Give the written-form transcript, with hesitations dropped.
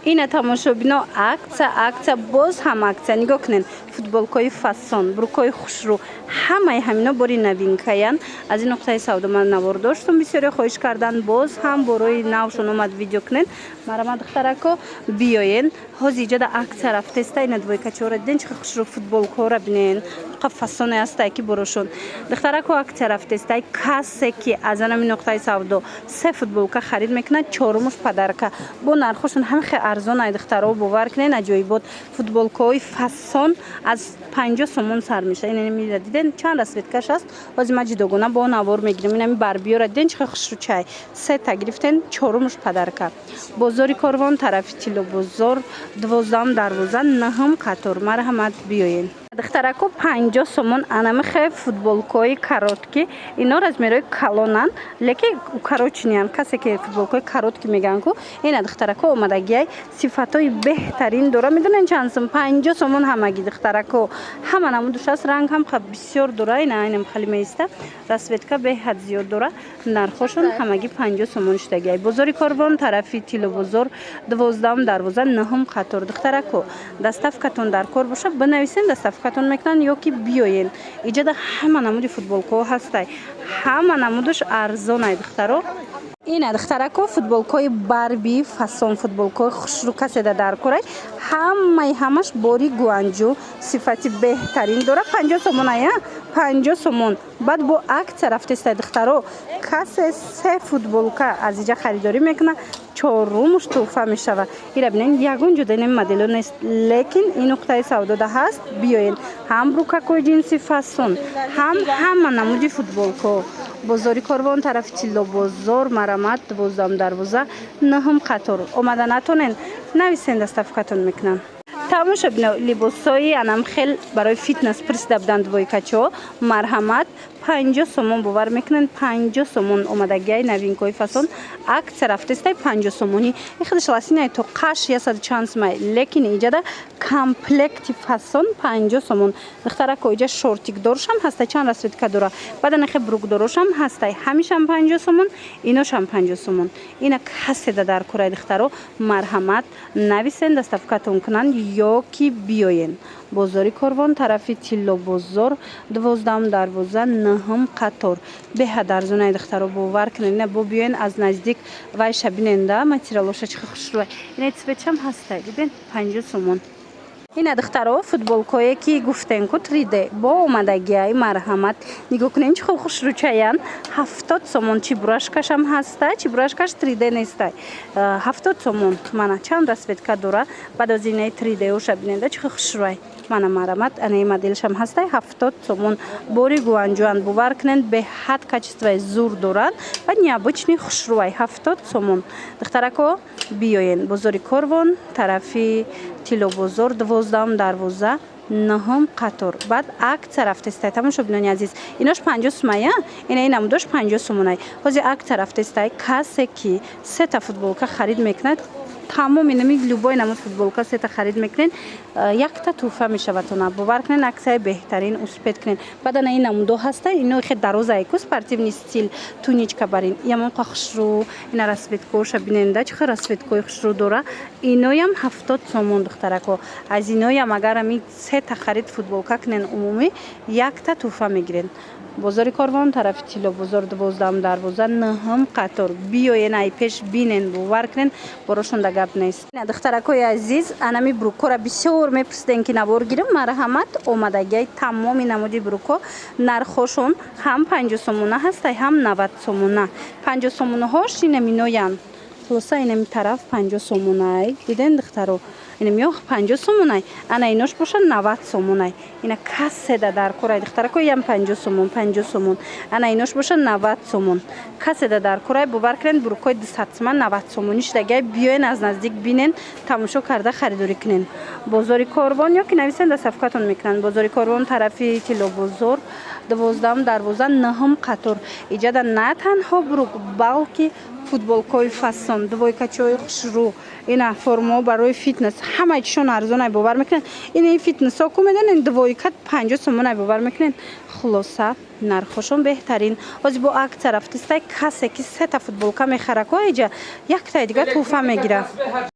اینا تماشابینا акция باز هم акция نگاه کنین فوتبالکای فسان بروکای خوشرو همه همینا باری новинкаян از این نقطه سودا من نوار داشتم بسیاری خواهش کردن باز هم برای نوشون اومد ویدیو کنین مرا دخترکو بیاین هاز ایجاد акция رفته است این دوی کچور دین چه خوشرو فوتبالکا را ببینین فسان است کی بروشون دخترکو акция رفته است کسی که از این نقطه سودا سه فوتبالکا خرید میکنه چهارمش پدرکا با نرخشون هم خیلی ارزان ای دخترها باور کنین عجایبات فوتبالکای فسان از 50 سومون سر میشه این میره دیدن چند رسیدکش است باز ماجی دوگونه با نوار میگیریم اینم باربیو را دیدن چه خوش رو چای سه تا گرفتن چهارمش پدرکا بازاری کاروان طرف تیلو بازار 12 دروازه نهم قطار مرحمت بیاین دخترکو 50 سومون انم خیلی فوتبالکای کاراتکی اینا размерой کلونن لیکن کاروچنیان کسی که فوتبالکای کاراتکی میگن کو این دخترکو اومدگی صفاتای بهترین داره میدونن چند سوم 50 سومون همگی دخترکو همه نمودش است رنگ هم خیلی بسیار داره اینم خیلی میسته رسویتکا به حد زیاد داره نرخشون همگی 50 سومون شدگی بازاری کاروان طرفی تیلو بازار 12 دروازه نهم قطار دخترکو دستافکتون در کار باشه بنویسین دستافکتون میکنن یا کی بیاین ایجاد همه نمودی فوتبالکو هستی همه نمودش ارزان ای دخترو این دخترکو فوتبالکای باربی فسون فوتبالکای خوشرو کسی در کره همش باری گوانجو صفتی بهترین داره 50 سومون ای 50 سومون بعد با акция رفته است دخترو کسی سه فوتبالکا از اینجا خریداری میکنه چهارمش توفه میشود اینا ببینین یگون جدا این مدل نیست لیکن این نقطه سودا ده هست بیاین هم بروکاکوی جنسی فسون هم نمودی فوتبالکو بازاری کاروان طرف تیلو بازار مرامت 12 دروازه نهم قطار اومدن نتونین نویسین دستافکتون میکنن تماشا بینو لباسای انم خیل برای فیتنس پرس دبدن دوی کچو مرحمت 50 سومون باور میکنن 50 سومون اومدگی новинкой فسون акция رفته است 50 سومونی خودش لاسینه تو قش یا صد چانس می لیکن ایجاد کامپلکت فسون 50 سومون دخترک اینجا شورتیک دورش هم هست چند رسید کدورا بعد نخ بروک دورش هم هست همیشه 50 سومون اینوش هم 50 سومون اینا کسی در کره دخترو مرحمت نویسن دستافکتون کنن یا کی بیاین بازاری کاروان طرفی تیلو بازار 12 دروازه نهم قطار به حد ارزون دخترو باور کنین نه بو بیاین از نزدیک وای شبیننده ماتریالش چه خوش روی این اسپچم هست ببین 50 سومون این دخترها فوتبالکایی که گفتن که 3D با اومدگی مرحمت نگاه کنین چه خوش رو چایان 70 سومون چی براشکش هم هسته چی براشکش 3D نیسته 70 سومون منه چند رسوید که دوره بعد از اینه 3D و شبیننده چه خوش روی منه مرحمت انه مدلش هم هسته 70 سومون بوری گوانجوان باور کنین به حد کچستوی زور دورن و نیابچنی خوش روی 70 سومون دخترکو بیاین بازاری کاروان طرفی تیلو بازار 12 دروازه نهم قطار بعد акция رفته است تماشا بینین عزیز ایناش 50 سومه این نمودش 50 سومونه بازی акция رفته است کسی که سه تا فوتبالکا خرید میکنه تمام اینمی لوبای نمود فوتبالکا سه تا خرید میکنین یک تا توفه میشوتونه باور کنین акция بهترین اسپت کنین بعد این نمودو هسته اینو خیلی دروازه ایکو سپورتیو استیل تونیچکا برین یمون خوش رو اینا رسویت کوش بیننده چه رسویت کوی خوش رو دوره اینو هم 70 سومون دخترکو از اینو هم اگر می سه تا خرید فوتبالکا کنین عمومی یک تا توفه میگیرین بازاری کاروان طرف تیلو بازار 12 دروازه نهم قطار بیاین ای پیش بینن باور کنین براشون دگاب نیست دخترکای عزیز انمی بروکو را بسیار میپرسیدن که نوار گیرم مرحمت اومدگی تمام نمودی بروکو نرخشون هم 50 سومونه هست هم 90 سومونه 50 سومونه هاش اینمینویان خلاصه اینمی طرف 50 سومونه دیدن دخترو اینمیو 50 سومونه انا اینوش باشه 90 سومونه اینا کسی در کره دخترکو یم 50 سومون 50 سومون انا اینوش باشه 90 سومون کسی در کره باور کنین بروکای 200 سومن 90 سومونیش دیگه بیاین از نزدیک بینین تماشا کرده خریداری کنین بازاری کاروان یا که نویسن دستافکتون میکنن بازاری کاروان طرفی تیلو بازار 12 دروازه نهم قطار ایجاد نه تنها بروک بلکه فوتبالکای فسون دوی کچوی خوش رو اینا فرما برای فیتنس همه چیشون ارزونه باور میکنن این فیتنس ها کو میدن این دوی کت 50 سومونه باور میکنن خلاصه نرخشون بهترین از با акция رفته است کسی که سه تا فوتبالکا میخره کو اینجا یک تا دیگه توفه میگیره